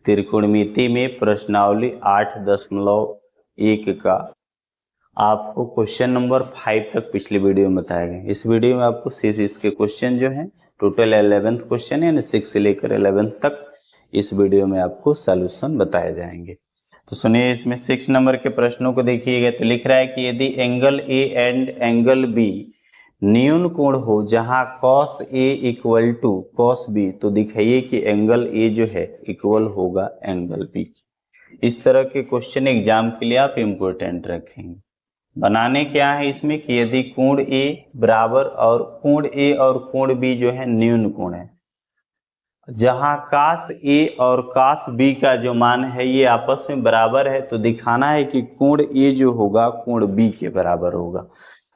त्रिकोणमिति में प्रश्नावली 8.1 का आपको क्वेश्चन नंबर 5 तक पिछले वीडियो में बताया गया। इस वीडियो में आपको शेष इसके क्वेश्चन जो हैं टोटल 11th क्वेश्चन यानी 6 से लेकर 11th तक इस वीडियो में आपको सॉल्यूशन बताए जाएंगे। तो सुनिए, इसमें 6 नंबर के प्रश्नों को देखिएगा। तो लिख रहा है कि यदि angle A and angle B न्यून कोण हो जहां cos A equal to cos B, तो दिखाइए कि एंगल A जो है इक्वल होगा एंगल B। इस तरह के क्वेश्चन एग्जाम के लिए आप इम्पोर्टेंट रखेंगे। बनाने क्या है इसमें कि यदि कोण A बराबर और कोण A और कोण B जो है न्यून कोण है, जहां cos A और cos B का जो मान है ये आपस में बराबर है, तो दिखाना है कि कोण A जो होगा कोण B के बराबर होगा।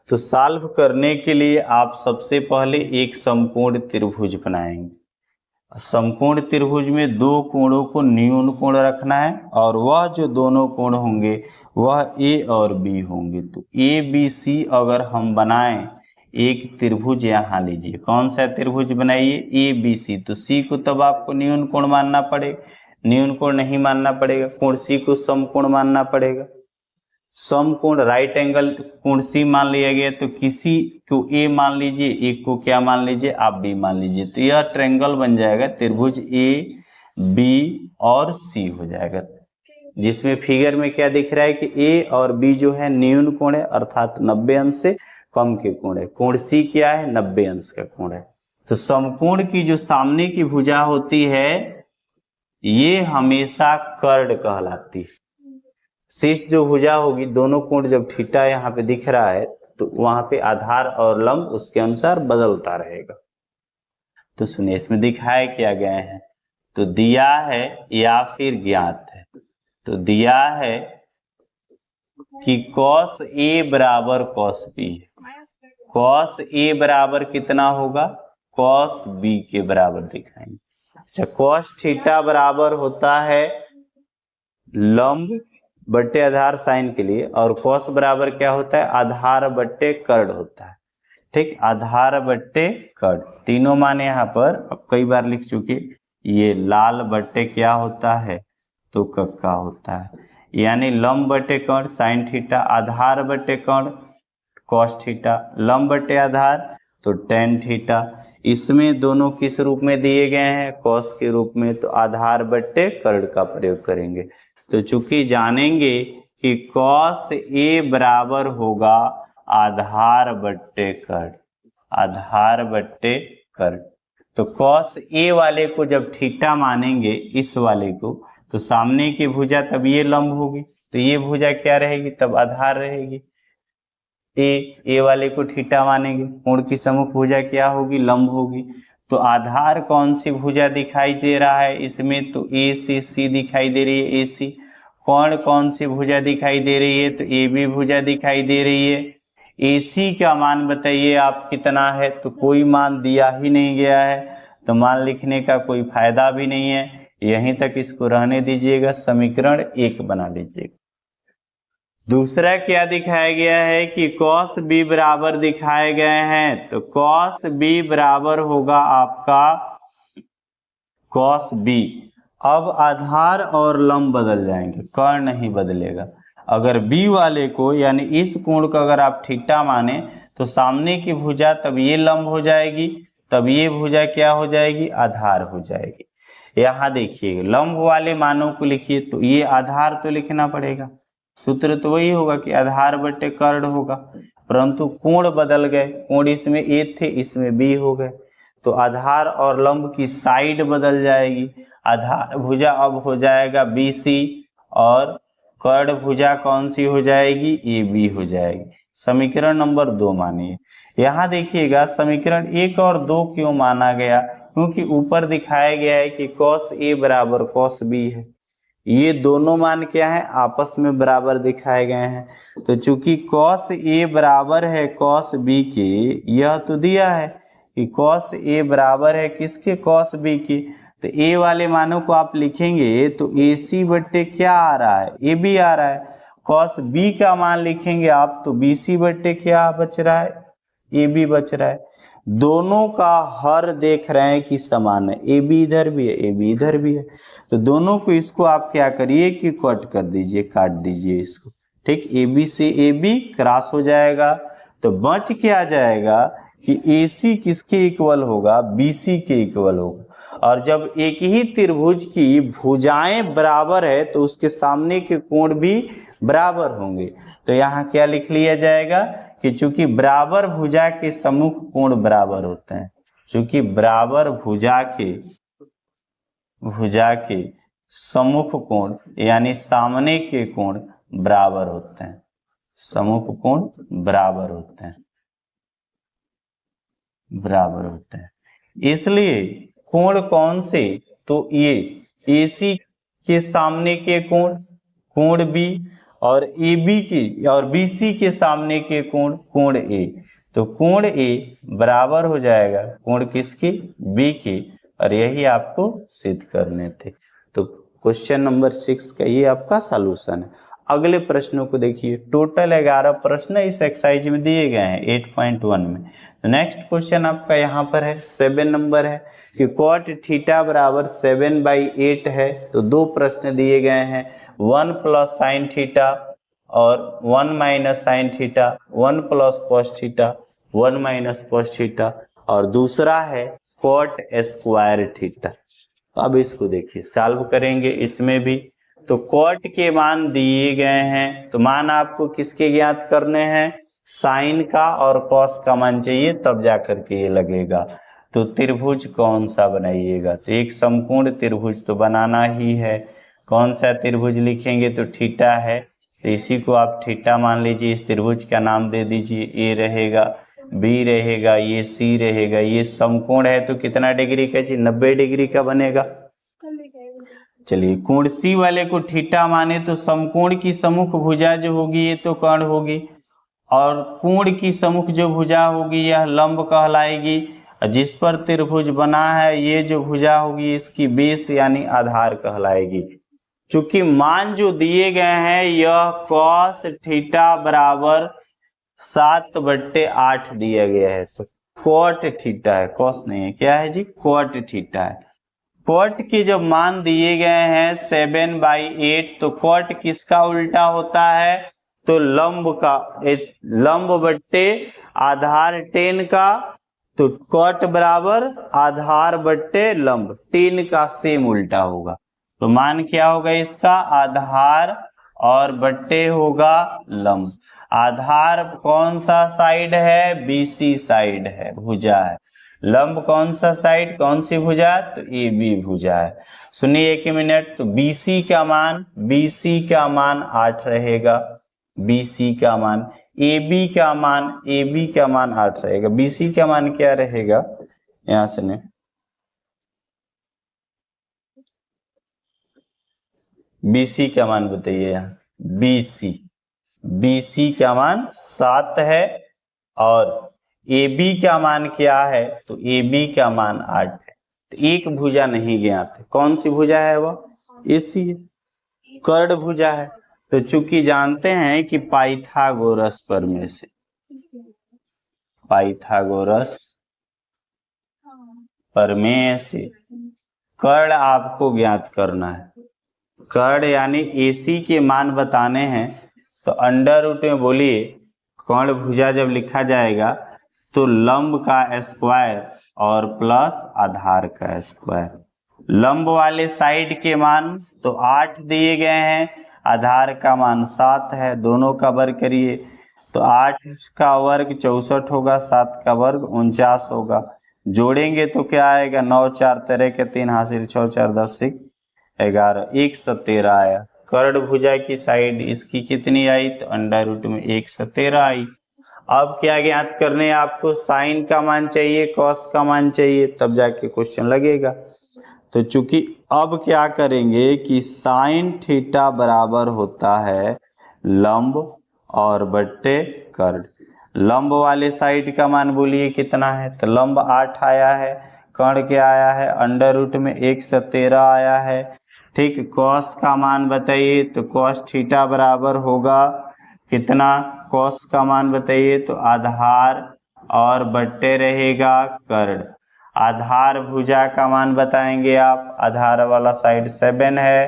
तो सॉल्व करने के लिए आप सबसे पहले एक समकोण त्रिभुज बनाएंगे। समकोण त्रिभुज में दो कोणों को न्यून कोण रखना है और वह जो दोनों कोण होंगे वह A और B होंगे। तो ABC अगर हम बनाएं एक त्रिभुज यहाँ लीजिए, कौन सा त्रिभुज बनाइए? ABC। तो C को तब आपको न्यून कोण मानना पड़ेगा, न्यून कोण नहीं मानना पड़ेगा, कोण C को समकोण मानना पड़ेगा। समकोण राइट एंगल कोण C मान लिया गया, तो किसी को A मान लीजिए, एक को क्या मान लीजिए? आप B मान लीजिए। तो यह ट्रायंगल बन जाएगा त्रिभुज A B और C हो जाएगा, जिसमें फिगर में क्या दिख रहा है कि A और B जो है न्यून कोण है, अर्थात 90 अंश से कम के कोण है। कोण C क्या है? 90 अंश का कोण है। तो समकोण की जो सामने की भुजा होती है ये हमेशा कर्ड कहलाती है। शीर्ष जो भुजा होगी, दोनों कोण जब थीटा यहाँ पे दिख रहा है तो वहां पे आधार और लंब उसके अनुसार बदलता रहेगा। तो सुनिए, इसमें दिखाया क्या गया है, तो दिया है या फिर ज्ञात है। तो दिया है कि cos A बराबर cos B है। cos A बराबर कितना होगा? cos B के बराबर दिखाएंगे। अच्छा, cos थीटा बराबर होता है लंब बट्टे आधार साइन के लिए, और cos बराबर क्या होता है? आधार बट्टे कर्ड होता है। ठीक, आधार बट्टे कर्ड, तीनों मान यहाँ पर अब कई बार लिख चुके। ये लाल बट्टे क्या होता है? तो कक्का होता है, यानी लंब बट्टे कर्ण साइन थीटा, आधार बट्टे कर्ण cos थीटा, लंब बट्टे आधार तो tan थीटा। इसमें दोनों किस रूप में दिए गए हैं? cos के रूप में, तो आधार बट्टे कर्ण का प्रयोग करेंगे। तो चूंकि जानेंगे कि cos A बराबर होगा आधार बट्टे कर्ण, आधार बट्टे कर्ण, तो cos A वाले को जब थीटा मानेंगे इस वाले को, तो सामने की भुजा तब ये लंब होगी, तो ये भुजा क्या रहेगी? तब आधार रहेगी। A वाले को थीटा मानेंगे, कोण की सम्मुख भुजा क्या होगी? लंब होगी। तो आधार कौन सी भुजा दिखाई दे रहा है इसमें? तो ACC दिखाई दे रही है, AC। कोण कौन सी भुजा दिखाई दे रही है? तो AB भुजा दिखाई दे रही है। AC का मान बताइए आप कितना है? तो कोई मान दिया ही नहीं गया है, तो मान लिखने का कोई फायदा भी नहीं है, यहीं तक इसको रहने दीजिएगा, समीकरण 1 बना लीजिएगा। दूसरा क्या दिखाया गया है कि cos B बराबर दिखाए गए हैं, तो cos B बराबर होगा आपका cos B। अब आधार और लंब बदल जाएंगे, कर्ण नहीं बदलेगा। अगर B वाले को यानी इस कोण को अगर आप थीटा माने तो सामने की भुजा तब ये लंब हो जाएगी, तब ये भुजा क्या हो जाएगी? आधार हो जाएगी। यहाँ देखिए, लंब वाले मानों को लिखिए तो ये आधार तो लिखना पड़ेगा, सूत्र तो वही होगा कि आधार बट्टे कर्ण होगा, परंतु कोण बदल गए, कोण इसमें A थे इसमें B हो गए, तो आधार और लंब की साइड बदल जाएगी। आधार भुजा अब हो जाएगा BC और कर्ण भुजा कौन सी हो जाएगी? AB हो जाएगी। समीकरण नंबर 2 मानिए। यहाँ देखिएगा समीकरण 1 और 2 क्यों माना गया? क्योंकि ऊपर दिखाया गया है कि cos A बराबर cos B है, ये दोनों मान क्या है? आपस में बराबर दिखाए गए हैं। तो चूंकि cos A बराबर है cos B के, यह तो दिया है कि cos A बराबर है किसके? cos B के, तो A वाले मानों को आप लिखेंगे तो AC बट्टे क्या आ रहा है? AB आ रहा है। cos B का मान लिखेंगे आप तो BC बट्टे क्या बच रहा है? AB बच रहा है। दोनों का हर देख रहे हैं कि समान है, ए बी इधर भी है, ए बी इधर भी है, तो दोनों को इसको आप क्या करिए कि कट कर दीजिए, काट दीजिए इसको। ठीक, ए बी से ए बी क्रॉस हो जाएगा, तो बच क्या जाएगा कि ए सी किसके इक्वल होगा, बी सी के इक्वल होगा। और जब एक ही त्रिभुज की भुजाएं बराबर है तो उसके सामने के कोण भी बराबर होंगे। तो यहाँ क्या लिख लिया जाएगा कि चूंकि बराबर भुजा के सम्मुख कोण बराबर होते हैं, चूंकि बराबर भुजा के सम्मुख कोण यानी सामने के कोण बराबर होते हैं, सम्मुख कोण बराबर होते हैं, बराबर होते हैं। इसलिए कोण कौन से, तो ये AC के सामने के कोण, कोण B, और AB की और BC के सामने के कोण, कोण A। तो कोण A बराबर हो जाएगा कोण किसके, B के, और यही आपको सिद्ध करने थे। तो क्वेश्चन नंबर 6 का ये आपका सॉल्यूशन है। अगले प्रश्नों को देखिए, टोटल 11 प्रश्न इस एक्सरसाइज में दिए गए हैं 8.1 में। तो नेक्स्ट क्वेश्चन आपका यहाँ पर है 7 नंबर है कि कॉट थीटा बराबर 7/8 है। तो दो प्रश्न दिए गए हैं, 1 प्लस साइन थीटा और 1 minus sine theta, 1 plus cos theta, 1 minus cos theta, और दूसरा है कॉट स्क्वायर थीटा। अब इसको देखिए, सॉल्व करेंगे इसमें भी। तो कॉट के मान दिए गए हैं, तो मान आपको किसके ज्ञात करने हैं, साइन का और कॉस का मान चाहिए, तब जाकर के ये लगेगा। तो त्रिभुज कौन सा बनाइएगा, तो एक समकोण त्रिभुज तो बनाना ही है। कौन सा त्रिभुज लिखेंगे, तो थीटा है, तो इसी को आप थीटा मान लीजिए। इस त्रिभुज का नाम दे दीजिए, ए रहेगा, बी रहेगा, ये सी रहेगा। ये समकोण है तो कितना डिग्री का जी, 90 डिग्री का बनेगा। चलिए, कोण सी वाले को थीटा माने तो समकोण की सम्मुख भुजा जो होगी ये तो कर्ण होगी, और कोण की सम्मुख जो भुजा होगी यह लंब कहलाएगी। जिस पर त्रिभुज बना है ये जो भुजा होगी इसकी बेस यानी आधार कहलाएगी। चूंकि मान जो दिए गए हैं यह कॉस थीटा बराबर 7/8 दिया गया है, तो कॉट थीटा है, कॉस नहीं है, क्या है जी, कॉट थीटा है। कॉट के जब मान दिए गए हैं 7/8, तो कॉट किसका उल्टा होता है, तो लंब का, लंब बट्टे आधार 10 का। तो कॉट बराबर आधार बट्टे लंब 10 का सेम उल्टा होगा। तो मान क्या होगा इसका, आधार और बट्टे होगा लंब। आधार कौन सा साइड है, BC साइड है, भुजा है। लंब कौन सा साइड, कौन सी भुजा, तो AB भुजा है। सुनिए एक मिनट, तो BC का मान 8 रहेगा, BC का मान, AB का मान 8 रहेगा। BC का मान क्या रहेगा, यहां से ने BC का मान बताइए, यहाँ BC का मान 7 है, और AB का मान क्या है, तो AB का मान 8 है। तो एक भुजा नहीं ज्ञात है, कौन सी भुजा है वह, AC है, कर्ण भुजा है। तो चूंकि जानते हैं कि पाइथागोरस प्रमेय से, पाइथागोरस प्रमेय से कर्ण आपको ज्ञात करना है। कर्ण यानी AC के मान बताने हैं, तो अंडर रूट में बोलिए, कर्ण भुजा जब लिखा जाएगा तो लंब का स्क्वायर और प्लस आधार का स्क्वायर। लंब वाले साइड के मान तो 8 दिए गए हैं, आधार का मान 7 है, दोनों का वर्ग करिए तो 8 का वर्ग 64 होगा, 7 का वर्ग 49 होगा। जोड़ेंगे तो क्या आएगा, 9 4 13 के 3 हासिल 6 4 10 11, 117 आया। कर्ण भुजा की साइड इसकी कितनी आई, तो अंडर रूट में 117 आई। अब क्या ज्ञात करने, आपको साइन का मान चाहिए, कॉस का मान चाहिए, तब जाके क्वेश्चन लगेगा। तो चूंकि अब क्या करेंगे कि साइन थीटा बराबर होता है लंब और बट्टे कर्ण। लंब वाले साइड का मान बोलिए कितना है, तो लंब 8 आया है, कर्ण क्या आया है, अंडर रूट में 117 आया है। ठीक, कॉस का मान बताइए, तो कॉस थीटा बराबर होगा कितना, कॉस का मान बताइए, तो आधार और बट्टे रहेगा कर्ण। आधार भुजा का मान बताएंगे आप, आधार वाला साइड 7 है,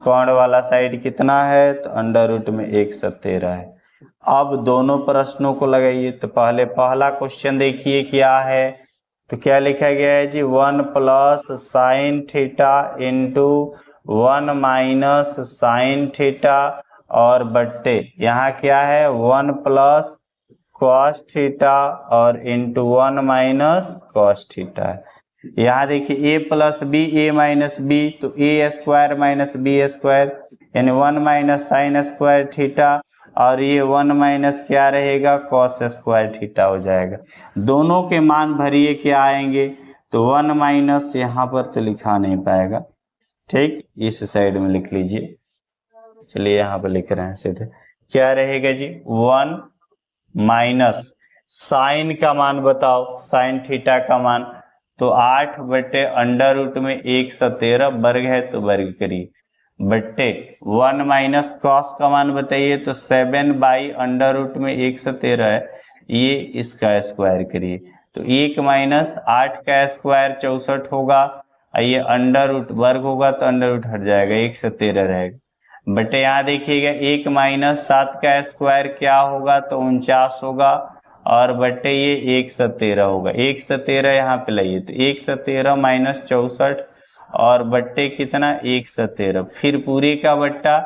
कर्ण वाला साइड कितना है, तो अंडर रूट में 1/13 है। अब दोनों प्रश्नों को लगाइए। तो पहले पहला क्वेश्चन देखिए क्या है, तो क्या लिखा गया है जी, 1 plus sine theta into 1 minus sine theta और बट्टे यहाँ क्या है 1 प्लस कॉस थीटा और इंटू 1 माइनस कॉस थीटा है। यहाँ देखिए a plus B A minus B, तो A square minus B square यानी 1 माइनस साइन स्क्वायर थीटा और ये 1 माइनस क्या रहेगा कॉस स्क्वायर थीटा हो जाएगा। दोनों के मान भरिए क्या आएंगे, तो 1 माइनस यहाँ पर तो लिखा नहीं पाएगा, ठीक, इस साइड में लिख लीजिए। चलिए यहाँ पर लिख रहे हैं सीधे, क्या रहेगा जी 1 माइनस साइन का मान बताओ, साइन थीटा का मान, तो 8 बटे अंडर रूट में 1/13 वर्ग है तो वर्ग करिए, बट्टे 1 माइनस कॉस का मान बताइए, तो 7 बाई अंडर रूट में 1/13 है, ये इसका स्क्वायर करिए, तो 1 माइनस 8 का स्क्वायर 64 होगा, ये अंडर रूट वर्ग होगा तो अंडर रूट हट जाएगा 1/13 रहेगा, बटे यहाँ देखिएगा 1 माइनस 7 का स्क्वायर क्या होगा, तो 49 होगा और बटे ये 1/13 होगा, 1/13 यहाँ पे लाइए, तो 1/13 माइनस 64 और बट्टे कितना 1/13, फिर पूरे का बट्टा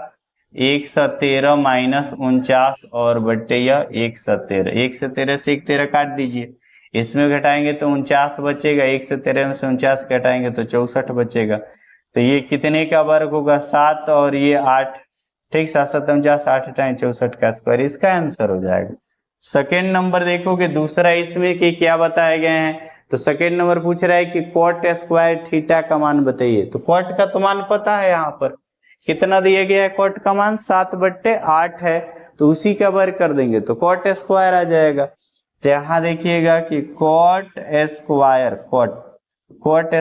1/13 माइनस 49 और बट्टे यह 1/13, 1/13 से 1/13 काट दीजिए, इसमें घटाएंगे तो 49 बचेगा, 1/13 में से 49 घटाएंगे तो 64 बचेगा, तो ये कितने का वर्ग होगा 7 और ये 8, ठीक, 7 7 49, 8 टाइम 64 का स्क्वायर, इसका आंसर हो जाएगा। सेकेंड नंबर देखोगे दूसरा इसमें कि क्या बताए गए हैं, तो सेकेंड नंबर पूछ रहा है कि कॉट स्क्वायर थीटा का मान बताइए, तो कॉट का तो मान पता है, यहाँ पर कितना दिया गया है कॉट का मान 7/8 है, तो उसी का वर्ग कर देंगे तो कॉट स्क्वायर आ जाएगा। तो यहाँ देखिएगा कि कॉट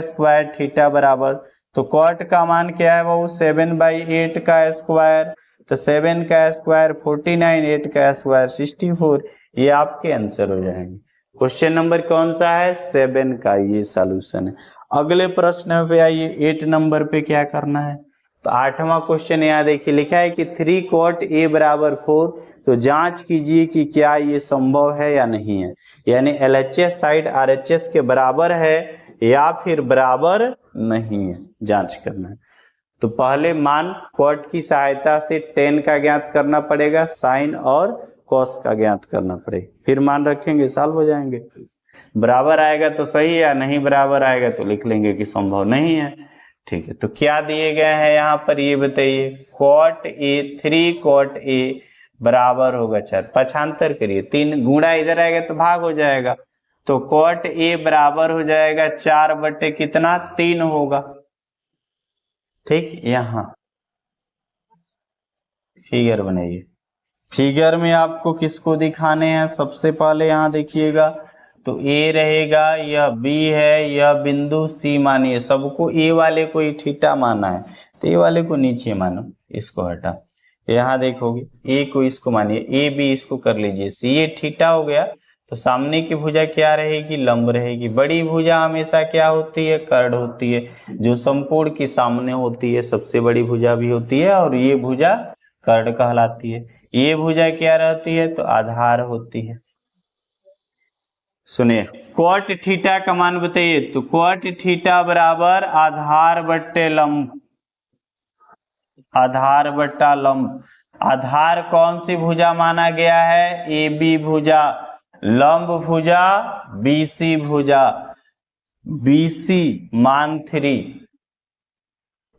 स्क्वायर थीटा बराबर, तो कॉट का मान क्या है वो 7/8 का स्क्वायर, तो 7 का स्क्वायर 49, 8 का स्क्वायर 64, ये आपके आंसर हो जाएंगे। क्वेश्चन नंबर कौन सा है 7 का ये सॉल्यूशन है। अगले प्रश्न पे आइए, 8 नंबर पे क्या करना है, तो 8वां क्वेश्चन यहाँ देखिए लिखा है कि 3 cot a बराबर 4, तो जांच कीजिए कि क्या ये संभव है या नहीं है, यानी LHS साइड RHS के बराबर है या फिर बराबर नहीं है, जांच करना है। तो पहले मान कॉट की सहायता से tan का ज्ञात करना पड़ेगा, साइन और कॉस का ज्ञात करना पड़ेगा, फिर मान रखेंगे सॉल्व हो जाएंगे। बराबर आएगा तो सही है, नहीं बराबर आएगा तो लिख लेंगे कि संभव नहीं है, ठीक है। तो क्या दिए गए हैं यहाँ पर ये बताइए, कॉट ए 3 cot a बराबर होगा 4, पक्षांतर करिए, 3 गुणा इधर आएगा तो भाग हो जाएगा, तो cot a बराबर हो जाएगा 4 बटे कितना 3 होगा, ठीक। यहाँ फिगर बनाइए, फिगर में आपको किसको दिखाने हैं, सबसे पहले यहाँ देखिएगा, तो ए रहेगा, यह बी है, यह बिंदु सी मानिए, सबको ए वाले को ही थीटा माना है, तो ए वाले को नीचे मानो, इसको हटा, यहाँ देखोगे ए को इसको मानिए, ए बी इसको कर लीजिए, सी ये थीटा हो गया, तो सामने की भुजा क्या रहेगी, लंब रहेगी। बड़ी भुजा हमेशा क्या होती है, कर्ण होती है, जो समकोण की सामने होती है सबसे बड़ी भुजा भी होती है, और ये भुजा कर्ण कहलाती है। ये भुजा क्या रहती है, तो आधार होती है। सुनिए, कॉट थीटा का मान बताइए, तो कॉट थीटा बराबर आधार बट्टे लंब, आधार बट्टा लंब। आधार कौन सी भुजा माना गया है, ए बी भुजा, लंब भुजा BC भुजा, BC मान 3,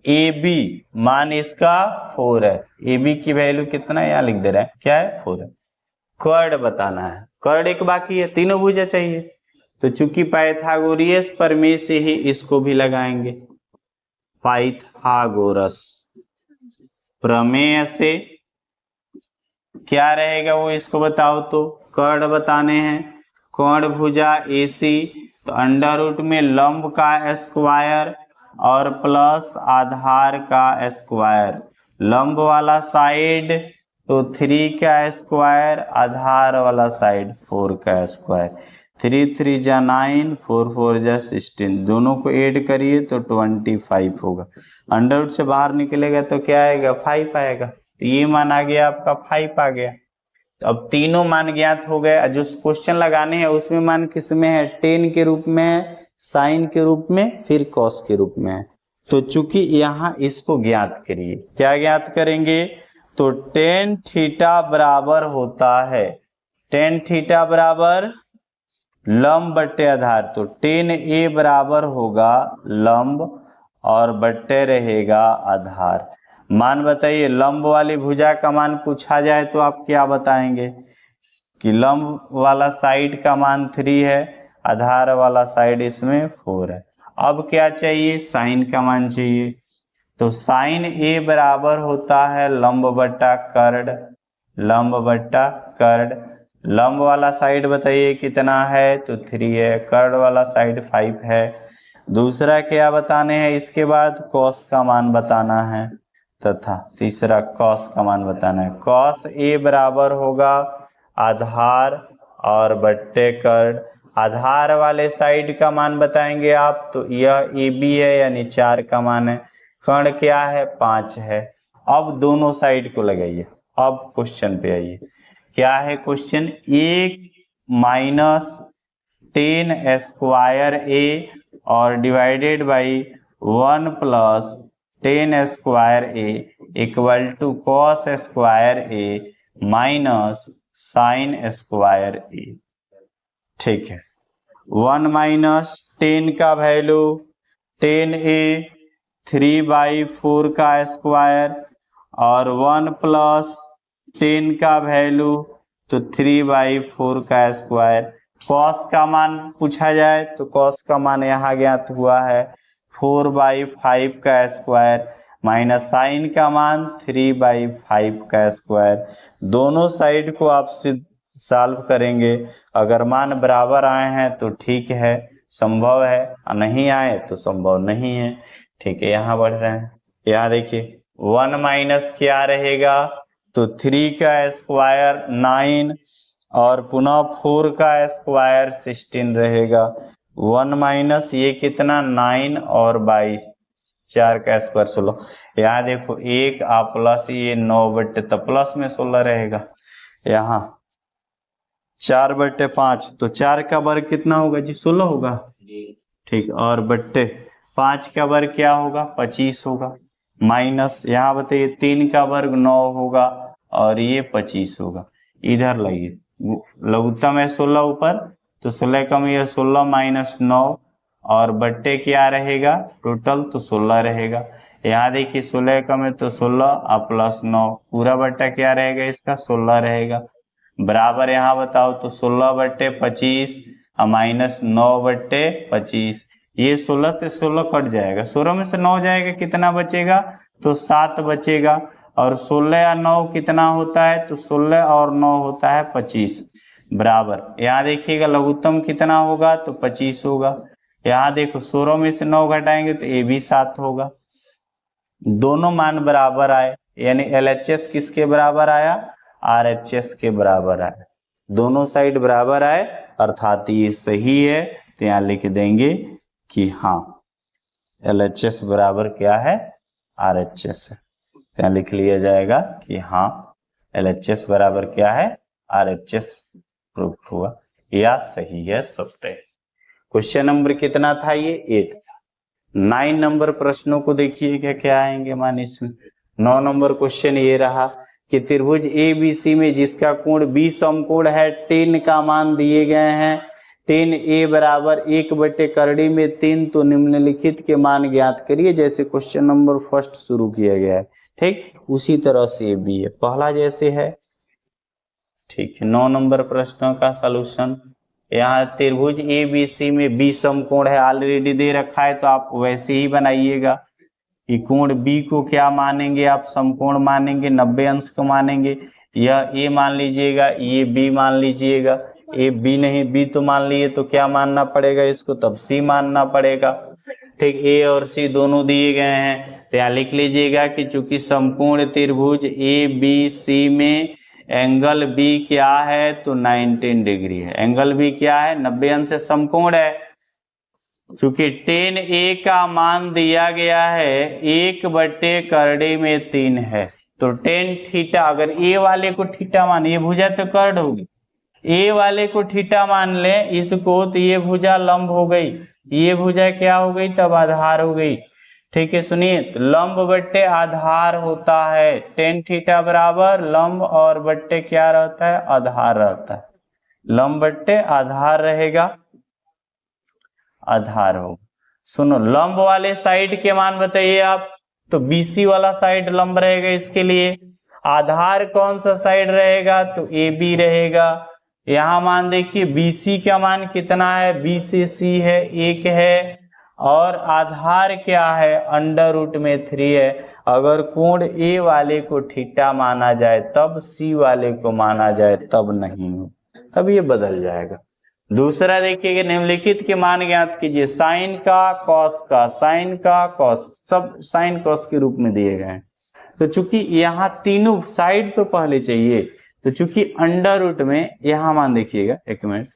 AB मान इसका 4 है, AB की वैल्यू कितना है यहाँ लिख दे रहा है, क्या है 4 है। कर्ण बताना है, कर्ण एक बाकी है, तीनों भुजा चाहिए, तो चूंकि पाइथागोरियस प्रमेय से ही इसको भी लगाएंगे, पाइथागोरस प्रमेय से क्या रहेगा वो इसको बताओ, तो कर्ण बताने हैं, कर्ण भुजा AC, तो अंडर रूट में लंब का स्क्वायर और प्लस आधार का स्क्वायर, लंब वाला साइड तो 3 का स्क्वायर, आधार वाला साइड 4 का स्क्वायर, 3 3 जा 9, 4 4 जा 16, दोनों को ऐड करिए तो 25 होगा। अंडर रूट से बाहर निकलेगा तो क्या आएगा? 5 आएगा। तो ये मान आ गया आपका 5 आ गया। तो अब तीनों मान ज्ञात हो गए। जो क्वेश्चन लगाने हैं उसमें मान किस में है? टेन के रूप में है, साइन के रूप में, फिर कॉस के रूप में है। तो चूंकि यहाँ इसको ज्ञात करिए, क्या ज्ञात करेंगे? तो टेन थीटा बराबर होता है, टेन थीटा बराबर लंब बट्टे आधार। तो टेन ए बराबर होगा लंब और बट्टे रहेगा आधार। मान बताइए, लंब वाली भुजा का मान पूछा जाए तो आप क्या बताएंगे? कि लंब वाला साइड का मान 3 है, आधार वाला साइड इसमें 4 है। अब क्या चाहिए? साइन का मान चाहिए। तो साइन ए बराबर होता है लंब बट्टा कर्ण, लंब बट्टा कर्ण। लंब वाला साइड बताइए कितना है? तो 3 है। कर्ण वाला साइड 5 है। दूसरा क्या बताने हैं? इसके बाद कॉस का मान बताना है, तथा तीसरा कॉस का मान बताना है। कॉस ए बराबर होगा आधार और बट्टे कर्ण। आधार वाले साइड का मान बताएंगे आप, तो यह ए बी है, यानी 4 का मान है। कर्ण क्या है? 5 है। अब दोनों साइड को लगाइए। अब क्वेश्चन पे आइए, क्या है क्वेश्चन? 1 माइनस 10 स्क्वायर ए और divided by 1 plus 10 square A equal to cos square A minus sine square A. ठीक है। 1 माइनस 10 का वैल्यू 10a, 3/4 का स्क्वायर, और 1 प्लस 10 का वैल्यू तो 3/4 का स्क्वायर। कॉस का मान पूछा जाए तो कॉस का मान यहाँ ज्ञात हुआ है 4/5 का स्क्वायर, माइनस साइन का मान 3/5 का स्क्वायर। दोनों साइड को आप सॉल्व करेंगे। अगर मान बराबर आए हैं तो ठीक है, संभव है, नहीं आए तो संभव नहीं है। ठीक है, यहाँ बढ़ रहे हैं। यहाँ देखिए 1 माइनस क्या रहेगा? तो 3 का स्क्वायर 9 और पुनः 4 का स्क्वायर 16 रहेगा। 1 माइनस ये कितना? 9 और 22, 4 का स्क्वायर 16। यहाँ देखो 1 आ प्लस ये 9 बट्टे, तो प्लस में 16 रहेगा। यहाँ 4/5, तो 4 का वर्ग कितना होगा जी? 16 होगा। ठीक, और बट्टे 5 का वर्ग क्या होगा? 25 होगा। माइनस यहाँ बताइए 3 का वर्ग 9 होगा और ये 25 होगा। इधर लाइए, लघुत्तम है 16 ऊपर, तो 16 कम ये 16 माइनस 9, और बट्टे क्या रहेगा? टोटल तो 16 रहेगा। यहाँ देखिए 16 कम है तो 16 और प्लस 9, पूरा बट्टा क्या रहेगा? इसका 16 रहेगा। बराबर यहाँ बताओ तो 16/25 और माइनस 9/25। ये 16 से 16 कट जाएगा, 16 में से 9 जाएगा, कितना बचेगा? तो 7 बचेगा। और 16 या 9 कितना होता है? तो 16 और 9 होता है 25। बराबर यहाँ देखिएगा लघुत्तम कितना होगा? तो 25 होगा। यहाँ देखो 16 में से 9 घटाएंगे तो ये भी 7 होगा। दोनों मान बराबर आए, यानी LHS किसके बराबर आया? RHS के बराबर आया। दोनों साइड बराबर आए, अर्थात ये सही है। तो यहाँ लिख देंगे कि हाँ LHS बराबर क्या है? RHS है। तो यहाँ लिख लिया जाएगा कि हाँ LHS बराबर क्या है? RHS प्रूफ हुआ, या सही है, सत्य है। क्वेश्चन नंबर कितना था? ये 8 था। 9 नंबर प्रश्नों को देखिए क्या क्या आएंगे मान इसमें। 9 नंबर क्वेश्चन ये रहा कि त्रिभुज ABC में जिसका कोण B समकोण है, 10 का मान दिए गए हैं। 10A बराबर 1/कर्णी में 3, तो निम्नलिखित के मान ज्ञात करिए। जैसे क्वेश्चन नंबर फर्स्ट शुरू किया गया है, ठीक उसी तरह से भी है, पहला जैसे है। ठीक है, 9 नंबर प्रश्न का सलूशन। यहाँ त्रिभुज ABC में B समकोण है, ऑलरेडी दे रखा है, तो आप वैसे ही बनाइएगा कि कोण B को क्या मानेंगे आप? समकोण मानेंगे, 90 अंश को मानेंगे। यह A मान लीजिएगा, ये B मान लीजिएगा। A B नहीं, B तो मान लिए, तो क्या मानना पड़ेगा इसको? तब C मानना पड़ेगा। ठीक, A और C दोनों दिए गए हैं, तो यहाँ लिख लीजिएगा कि चूंकि समकोण त्रिभुज ABC में एंगल बी क्या है, तो 19 डिग्री है। एंगल बी क्या है, 90 अंश से समकोण है। चूंकि tan A का मान दिया गया है 1/3 है, तो tan थीटा, अगर A वाले को थीटा मान, ये भुजा तो कर्ड होगी, A वाले को थीटा मान ले इसको, तो ये भुजा लंब हो गई, ये भुजा क्या हो गई, तब आधार हो गई। ठीक है, सुनिए, तो लंब बट्टे आधार होता है, tan थीटा बराबर लंब और बट्टे क्या रहता है, आधार रहता है। लंब बट्टे आधार रहेगा, आधार हो। सुनो, लंब वाले साइड के मान बताइए आप, तो BC वाला साइड लंब रहेगा इसके लिए। आधार कौन सा साइड रहेगा, तो AB रहेगा। यहां मान देखिए BC का मान कितना है, B से C है 1 है, और आधार क्या है, √3 है। अगर कोण A वाले को थीटा माना जाए तब, C वाले को माना जाए तब नहीं, तब ये बदल जाएगा। दूसरा देखिए, निम्नलिखित के मान ज्ञात कीजिए, साइन का, कॉस का, साइन का, कॉस, सब साइन कॉस के रूप में दिए गए हैं। तो चूंकि यहाँ तीनों साइड तो पहले चाहिए, तो चूंकि √, में यहाँ मान देखिएगा, एक मिनट,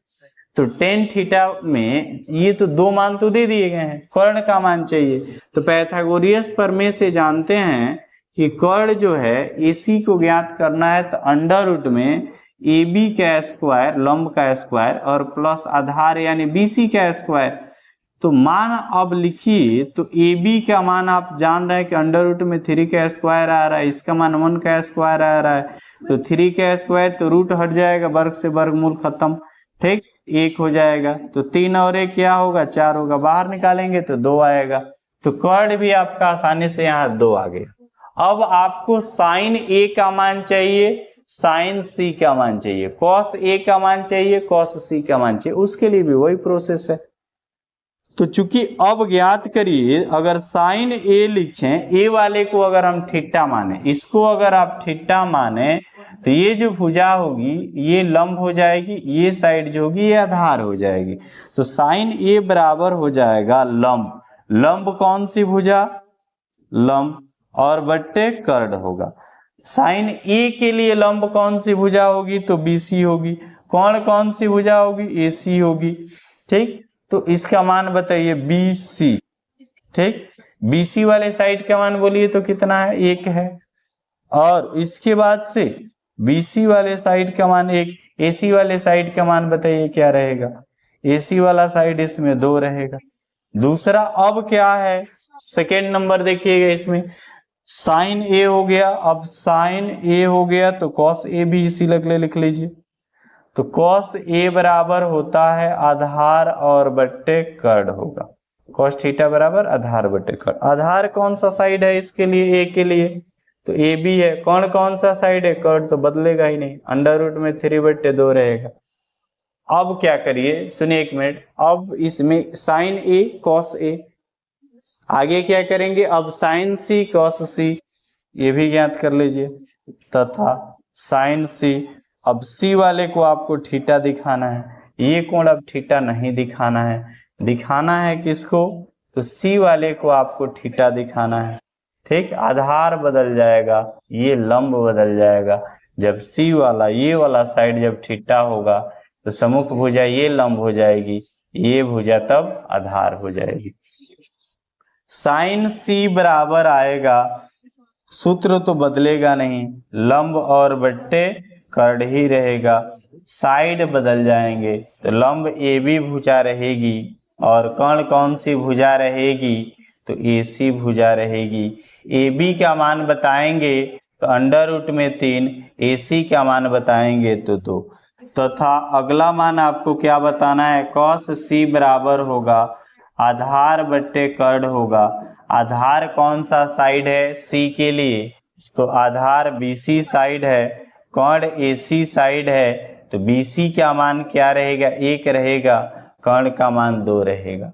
तो tan थीटा में ये तो दो मान तो दे दिए गए हैं, कर्ण का मान चाहिए। तो पैथागोरियस प्रमेय से जानते हैं कि कर्ण जो है AC को ज्ञात करना है, तो √, में AB का स्क्वायर, लंब का स्क्वायर, और प्लस आधार यानी BC का स्क्वायर। तो मान अब लिखिए, तो AB का मान आप जान रहे हैं कि √, में 3 का स्क्वायर आ रहा है, इसका मान 1 का स्क्वायर आ रहा है, तो 3 का स्क्वायर तो रूट हट जाएगा, वर्ग से वर्गमूल खत्म, ठीक, 1 हो जाएगा। तो 3 और 1 क्या होगा, 4 होगा, बाहर निकालेंगे तो 2 आएगा। तो कर्ण भी आपका आसानी से यहाँ 2 आ गया। अब आपको साइन A का मान चाहिए, साइन C का मान चाहिए, कॉस A का मान चाहिए, कॉस C का मान चाहिए, उसके लिए भी वही प्रोसेस है। तो चूंकि अब ज्ञात करिए, अगर साइन A लिखें, A वाले को अगर हम थीटा माने, इसको अगर आप थीटा माने, तो ये जो भुजा होगी ये लंब हो जाएगी, ये साइड जो होगी ये आधार हो जाएगी। तो साइन A बराबर हो जाएगा लंब, लंब कौन सी भुजा, लंब, और बट्टे कर्ण होगा। साइन A के लिए लंब कौन सी भुजा होगी, तो BC होगी। कौन सी भुजा होगी, AC होगी। ठीक, तो इसका मान बताइए BC। ठीक, BC वाले साइड का मान बोलिए तो कितना है, 1 है। और इसके बाद से BC वाले साइड का मान 1, AC वाले साइड का मान बताइए क्या रहेगा, AC वाला साइड इसमें 2 रहेगा। दूसरा अब क्या है, सेकेंड नंबर देखिएगा, इसमें साइन A हो गया, अब साइन A हो गया तो कॉस A भी इसी लगले लिख लीजिए। तो कॉस A बराबर होता है आधार और बट्टे कर्ण होगा, कॉस थीटा बराबर आधार बट्टे कर्ण। आधार कौन सा साइड है इसके लिए, A के लिए, तो AB है। कौन सा साइड है, कर्ण तो बदलेगा ही नहीं, √, में 3/2 रहेगा। अब क्या करिए, सुनिए एक मिनट, अब इसमें साइन A कॉस A, आगे क्या करेंगे, अब साइन C कॉस C, ये भी ज्ञात कर लीजिए, तथा साइन C, अब C वाले को आपको थीटा दिखाना है, ये कोण अब थीटा नहीं दिखाना है, दिखाना है किसको, तो C वाले को आपको थीटा दिखाना है। ठीक, आधार बदल जाएगा, ये लंब बदल जाएगा। जब C वाला, ये वाला साइड जब थीटा होगा तो सम्मुख भुजा ये लंब हो जाएगी, ये भुजा तब आधार हो जाएगी। साइन C बराबर आएगा, सूत्र तो बदलेगा नहीं, लंब और बट्टे कर्ण ही रहेगा, साइड बदल जाएंगे, तो लंब AB भुजा रहेगी, और कर्ण कौन सी भुजा रहेगी, तो AC भुजा रहेगी। AB का मान बताएंगे तो √, में 3, AC का मान बताएंगे तो 2, तथा अगला मान आपको क्या बताना है, कॉस C बराबर होगा आधार बट्टे कर्ण होगा। आधार कौन सा साइड है C के लिए, तो आधार BC साइड है, कर्ण AC साइड है, तो BC का मान क्या रहेगा, 1 रहेगा, कर्ण का मान 2 रहेगा।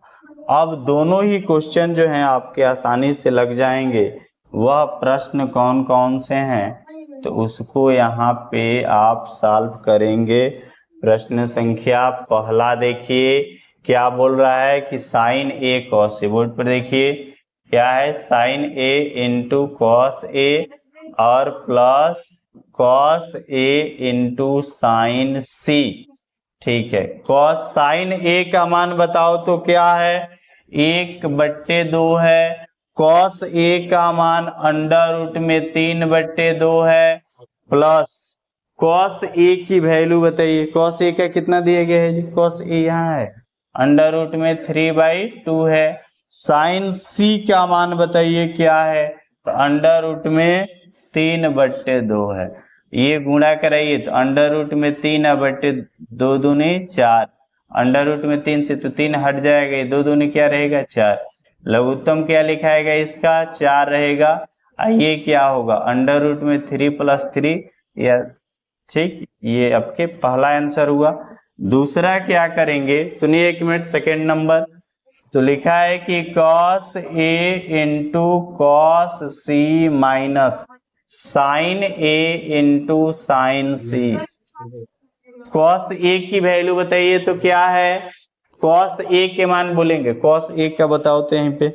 अब दोनों ही क्वेश्चन जो हैं आपके आसानी से लग जाएंगे। वह प्रश्न कौन से हैं, तो उसको यहाँ पे आप सॉल्व करेंगे। प्रश्न संख्या पहला देखिए, क्या बोल रहा है कि sine A cos A, board पर देखिए क्या है, sine A into cos A और plus cos A into sine C. ठीक है, कॉस साइन ए का मान बताओ तो क्या है, 1/2 है। कॉस ए का मान अंडर रूट में 3/2 है, प्लस कॉस ए की वैल्यू बताइए, कॉस ए का कितना दिया गया है जी, कॉस ए यहाँ है अंडर रूट में 3/2 है। साइन सी का मान बताइए क्या है, तो अंडर रूट में 3/2 है। ये गुणा कराइए तो अंडर रूट में 3/2 दूनी 4, अंडर रूट में 3 से तो 3 हट जाएगा, ये 2 दूनी क्या रहेगा 4। लघुत्तम क्या लिखाएगा इसका 4 रहेगा। ये क्या होगा अंडर रूट में 3 + 3 या, ठीक, ये आपके पहला आंसर हुआ। दूसरा क्या करेंगे सुनिए, 1 मिनट, सेकेंड नंबर तो लिखा है कि cos A into cos C minus sign A into sine C. Cos A की वैल्यू बताइए तो क्या है, कॉस ए के मान बोलेंगे, कॉस ए का बताओ तो यहीं पे,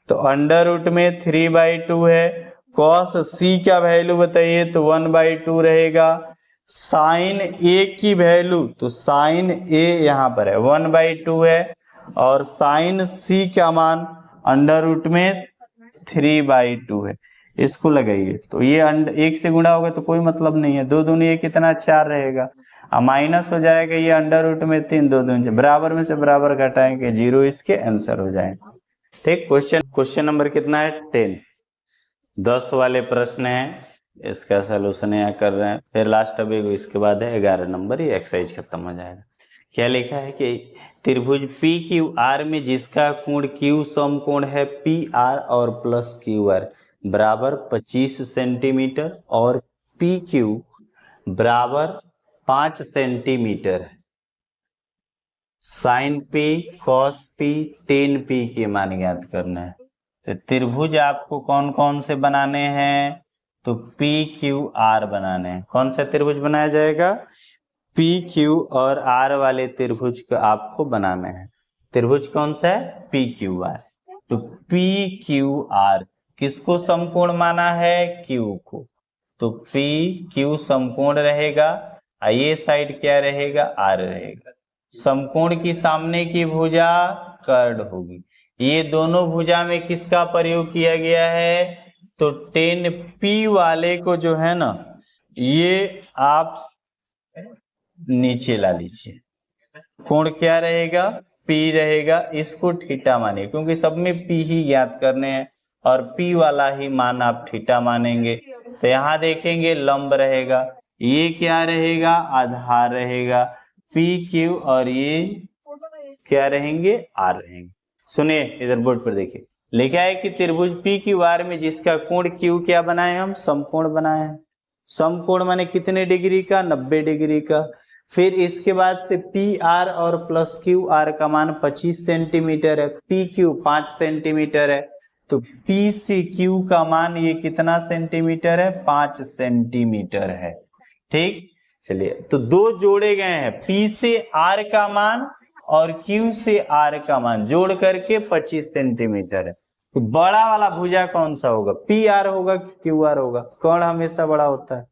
तो अंडर रूट में 3/2 है। कॉस सी का वैल्यू बताइए तो 1/2 रहेगा। साइन ए की वैल्यू तो साइन ए यहाँ पर है 1/2 है, और साइन सी का मान अंडर रूट में 3/2 है। इसको लगाइए तो ये 1 से गुणा होगा तो कोई मतलब नहीं है, 2 दूनी ये कितना 4 रहेगा, माइनस हो जाएगा, ये अंडर रूट में 3, 2 दूनी बराबर में से बराबर घटाएंगे 0, इसके आंसर हो जाएंगे। ठीक, क्वेश्चन नंबर कितना है 10, 10 वाले प्रश्न हैं, इसका सोल्यूशन यहाँ कर रहे हैं। फिर लास्ट अब इसके बाद है 11 नंबर, ये एक्सरसाइज खत्म हो जाएगा। क्या लिखा है कि त्रिभुज पी क्यू आर में जिसका कोण क्यू समकोण है पी आर और प्लस क्यू आर बराबर 25 सेंटीमीटर और पी क्यू बराबर 5 सेंटीमीटर है। Sine P cos P tan P के मान ज्ञात करना है। तो त्रिभुज आपको कौन कौन से बनाने हैं, तो पी क्यू आर बनाने हैं। कौन सा त्रिभुज बनाया जाएगा, पी क्यू और आर वाले त्रिभुज को आपको बनाना है। त्रिभुज कौन सा है, पी क्यू आर। तो पी क्यू आर किसको समकोण माना है, क्यू को, तो पी क्यू समकोण रहेगा, ये साइड क्या रहेगा, आर रहेगा। समकोण की सामने की भुजा कर्ण होगी। ये दोनों भुजा में किसका प्रयोग किया गया है, तो 10p वाले को जो है ना, ये आप नीचे ला लीजिए। कोण क्या रहेगा, p रहेगा, इसको थीटा मानिए क्योंकि सब में p ही ज्ञात करने हैं और p वाला ही मान आप थीटा मानेंगे। तो यहाँ देखेंगे लंब रहेगा, ये क्या रहेगा, आधार रहेगा, पी क्यू, और ये क्या रहेंगे, आर रहेंगे। सुनिए इधर बोर्ड पर देखिए, लिखा है कि त्रिभुज पी क्यू आर में जिसका कोण क्यू क्या बनाए हम, समकोण बनाए हैं। समकोण माने कितने डिग्री का, 90 डिग्री का। फिर इसके बाद से पी आर और प्लस क्यू आर का मान 25 सेंटीमीटर है, पी क्यू 5 सेंटीमीटर है, तो पी सी क्यू का मान ये कितना सेंटीमीटर है, 5 सेंटीमीटर है। ठीक, चलिए तो दो जोड़े गए हैं, पी से आर का मान और क्यू से आर का मान जोड़ करके 25 सेंटीमीटर है। तो बड़ा वाला भुजा कौन सा होगा, पी आर होगा कि क्यू आर होगा, कौन हमेशा बड़ा होता है,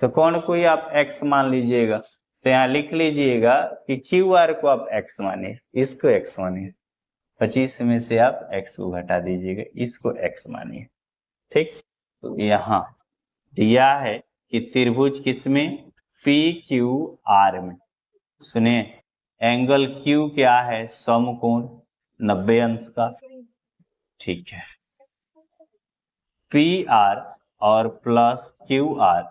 तो कौन को ही आप एक्स मान लीजिएगा। तो यहाँ लिख लीजिएगा कि क्यू आर को आप एक्स मानिए, इसको एक्स मानिए, 25 में से आप एक्स को घटा दीजिएगा, इसको एक्स मानिए। ठीक, तो यहाँ दिया है कि त्रिभुज किसमें, पी क्यू आर में। सुनिए एंगल क्यू क्या है, समकोण 90 अंश का। ठीक है, पी आर और प्लस क्यू आर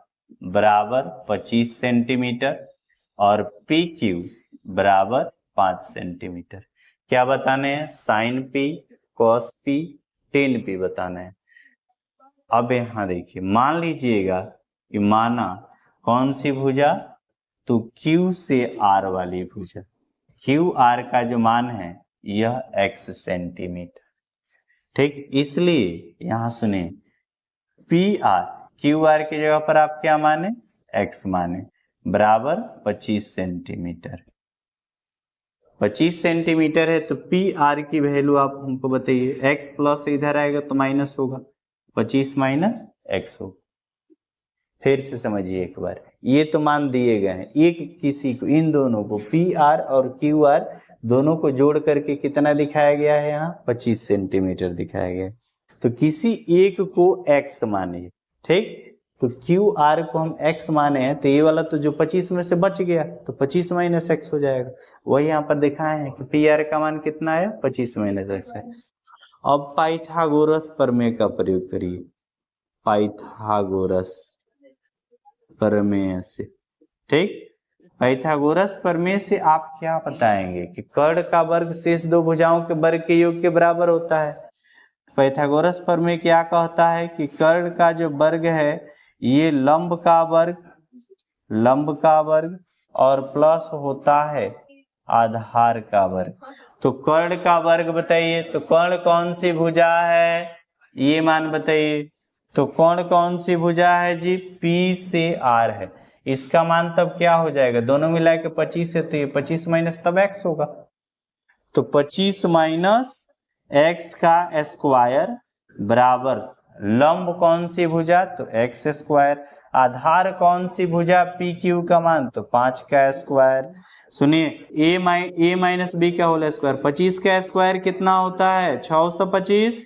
बराबर 25 सेंटीमीटर और पी क्यू बराबर 5 सेंटीमीटर। क्या बताने हैं, sine P cos P tan P बताना है। अब यहां देखिए मान लीजिएगा कि माना कौन सी भुजा, तो क्यू से आर वाली भुजा, क्यू आर का जो मान है यह x सेंटीमीटर। ठीक, इसलिए यहां सुने पी आर क्यू आर की जगह पर आप क्या माने, x माने, बराबर 25 सेंटीमीटर। 25 सेंटीमीटर है तो पी आर की वैल्यू आप हमको बताइए, x प्लस इधर आएगा तो माइनस होगा, 25 माइनस x होगा। फिर से समझिए एक बार, ये तो मान दिए गए हैं, एक किसी को, इन दोनों को पी आर और क्यू आर दोनों को जोड़ करके कितना दिखाया गया है, यहाँ 25 सेंटीमीटर दिखाया गया है। तो किसी एक को x माने, ठीक, तो क्यू आर को हम x माने हैं, तो ये वाला तो जो 25 में से बच गया तो 25 माइनस एक्स हो जाएगा। वही यहाँ पर दिखाए हैं कि पी आर का मान कितना है, 25 माइनस एक्स है। अब पाइथागोरस प्रमेय का प्रयोग करिए, पाइथागोरस प्रमेय से, ठीक, पाइथागोरस प्रमेय से आप क्या बताएंगे कि कर्ण का वर्ग शेष दो भुजाओं के वर्ग के योग के बराबर होता है। पाइथागोरस प्रमेय क्या कहता है कि कर्ण का जो वर्ग है ये लंब का वर्ग और प्लस होता है आधार का वर्ग। तो कर्ण का वर्ग बताइए, तो कर्ण कौन सी भुजा है, ये मान बताइए। तो कर्ण कौन सी भुजा है जी, P से R है। इसका मान तब क्या हो जाएगा, दोनों मिला के 25 है, तो ये 25 माइनस तब x होगा। तो 25 माइनस x का स्क्वायर बराबर लंब कौन सी भुजा, तो x स्क्वायर, आधार कौन सी भुजा, पी क्यू का मान तो 5 का स्क्वायर। सुनिए a माइनस बी का होल स्क्वायर, 25 का स्क्वायर कितना होता है 625,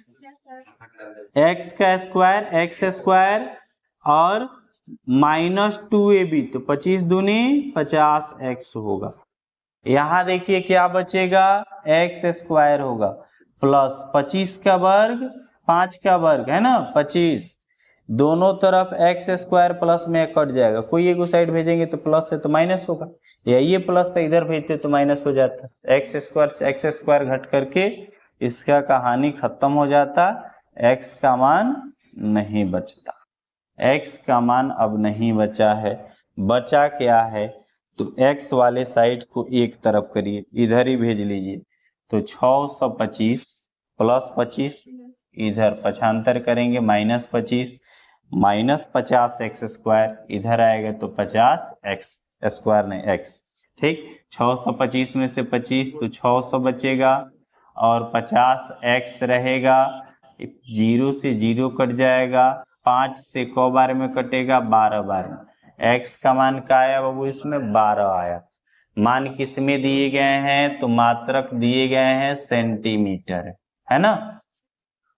x का स्क्वायर x स्क्वायर और माइनस 2ab, तो 25 दूनी 50x होगा। यहां देखिए क्या बचेगा, x स्क्वायर होगा प्लस 25 का वर्ग 5 का वर्ग है ना 25, दोनों तरफ x स्क्वायर प्लस में कट जाएगा, कोई एक साइड भेजेंगे तो प्लस है तो माइनस होगा, या ये प्लस था इधर भेजते तो माइनस हो जाता, x स्क्वायर से x स्क्वायर घट करके इसका कहानी खत्म हो जाता, x का मान नहीं बचता, x का मान अब नहीं बचा है। बचा क्या है, तो x वाले साइड को एक तरफ करिए, इधर ही भेज लीजिए, तो 625 प्लस 25 इधर पक्षांतर करेंगे माइनस 25 माइनस 50 एक्स स्क्वायर, इधर आएगा तो 50 एक्स स्क्वायर नहीं x, ठीक, 625 में से 25 तो 600 बचेगा और 50 x रहेगा, 0 से 0 कट जाएगा, 5 से क बार में कटेगा 12 बार में, x का मान क्या आया बाबू, इसमें 12 आया। मान किस में दिए गए हैं, तो मात्रक दिए गए हैं सेंटीमीटर, है ना।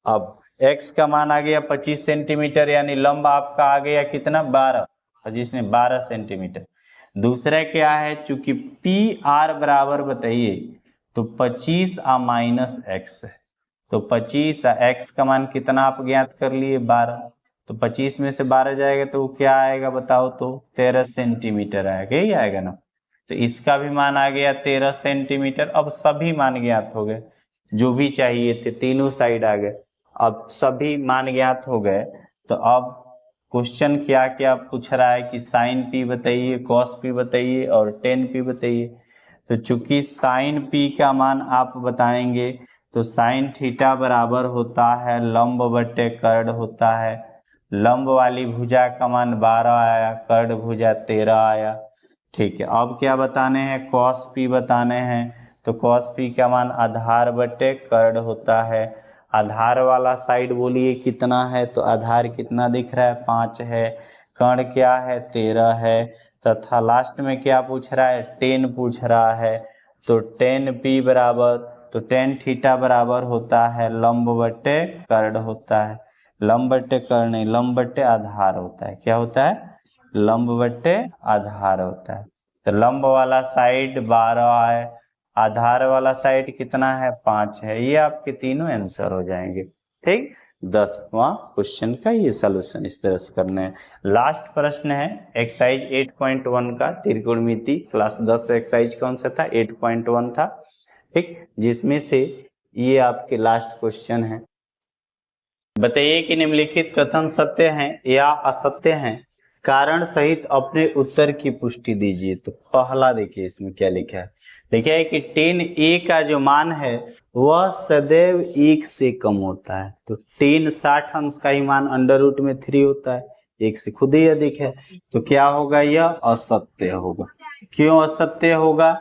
अब x का मान आ गया 25 सेंटीमीटर, यानी लंब आपका आ गया कितना 12, 25 में 12 सेंटीमीटर। दूसरा क्या है, चूंकि पी आर बराबर बताइए तो 25 माइनस एक्स है, तो 25 x का मान कितना आप ज्ञात कर लिए 12, तो 25 में से 12 जाएगा तो क्या आएगा बताओ, तो 13 सेंटीमीटर आएगा, यही आएगा ना। तो इसका भी मान आ गया 13 सेंटीमीटर। अब सभी मान ज्ञात हो गए, जो भी चाहिए थे तीनों साइड आ गए। अब सभी मान ज्ञात हो गए, तो अब क्वेश्चन क्या क्या पूछ रहा है कि साइन पी बताइए, कॉस पी बताइए और टेन पी बताइए। तो चूंकि साइन पी का मान आप बताएंगे तो साइन थीटा बराबर होता है लंब बटे कर्ण होता है, लंब वाली भुजा का मान 12 आया, कर्ण भुजा 13 आया, ठीक है। अब क्या बताने हैं, कॉस पी बताने हैं, तो कॉस पी का मान आधार बटे कर्ण होता है, आधार वाला साइड बोलिए कितना है, तो आधार कितना दिख रहा है 5 है, कर्ण क्या है 13 है, तथा लास्ट में क्या पूछ रहा है 10 पूछ रहा है, तो 10 पी बराबर, तो 10 थीटा बराबर होता है लंब बटे कर्ण होता है, लंब बटे कर्ण नहीं लंब बटे आधार होता है, क्या होता है लंब बटे आधार होता है। तो लंब वाला साइड 12 है, आधार वाला साइड कितना है 5 है, ये आपके तीनों आंसर हो जाएंगे, ठीक। 10वां क्वेश्चन का ये सॉल्यूशन इस तरह से करना है। लास्ट प्रश्न है एक्सरसाइज 8.1 का त्रिकोणमिति क्लास 10 एक्सरसाइज कौन सा था 8.1 था, ठीक, जिसमें से ये आपके लास्ट क्वेश्चन है। बताइए कि निम्नलिखित कथन सत्य हैं या असत्य हैं, कारण सहित अपने उत्तर की पुष्टि दीजिए। तो पहला देखिए इसमें क्या लिखा है, लिखा है कि 10a का जो मान है वह सदैव 1 से कम होता है, तो 10 60 अंश का ही मान अंडर रूट में 3 होता है, 1 से खुद ही अधिक है, तो क्या होगा यह असत्य होगा। क्यों असत्य होगा,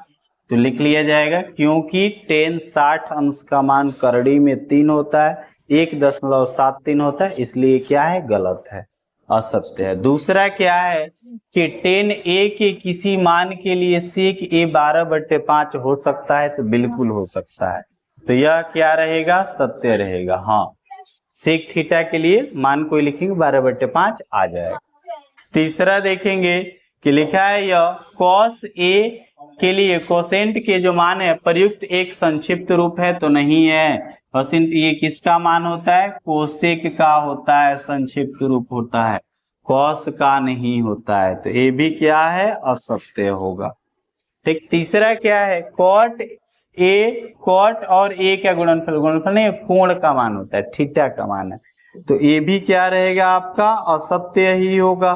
तो लिख लिया जाएगा क्योंकि 10 60 अंश का मान करड़ी में 3 होता है, 1.73 होता है, इसलिए क्या है गलत है, असत्य है। दूसरा क्या है कि 10a के किसी मान के लिए sec a 12/5 हो सकता है, तो बिल्कुल हो सकता है, तो यह क्या रहेगा, सत्य रहेगा। हाँ, sec थीटा के लिए मान कोई लिखेंगे 12/5 आ जाएगा। तीसरा देखेंगे कि लिखा है यह cos a के लिए कोसेंट के जो मान है प्रयुक्त एक संक्षिप्त रूप है, तो नहीं है। कोसेंट ये किसका मान होता है, कोसेक का होता है, संक्षिप्त रूप होता है, कॉस का नहीं होता है, तो ये भी क्या है, असत्य होगा। ठीक, तीसरा क्या है, कॉट ए, कॉट और ए का गुणनफल, गुणनफल नहीं, कोण का मान होता है, थीटा का मान है, तो ये भी क्या रहेगा आपका, असत्य ही होगा,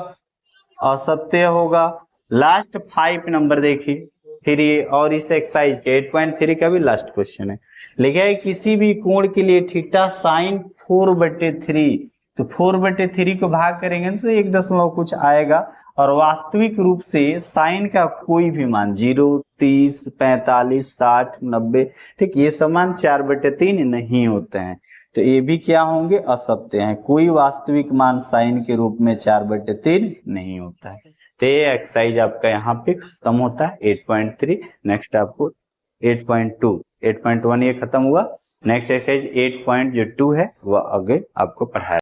असत्य होगा। लास्ट 5 नंबर देखिए, फिर ये और इस एक्सरसाइज के 8.3 का भी लास्ट क्वेश्चन है। लिखा है किसी भी कोण के लिए थीटा साइन 4/3, तो 4/3 को भाग करेंगे तो 1 कुछ आएगा, और वास्तविक रूप से साइन का कोई भी मान 0, 30, 45, 60, 90, ठीक, ये सब मान 4/3 नहीं होते हैं, तो ये भी क्या होंगे, असत्य हैं। कोई वास्तविक मान साइन के रूप में 4/3 नहीं होता है। तो ये एक्सरसाइज आपका यहाँ पे खत्म होता है 8.3। नेक्स्ट आपको 8.2, 8.1 ये खत्म हुआ। नेक्स्ट एक्सरसाइज 8.2 है, वह आगे आपको पढ़ाया।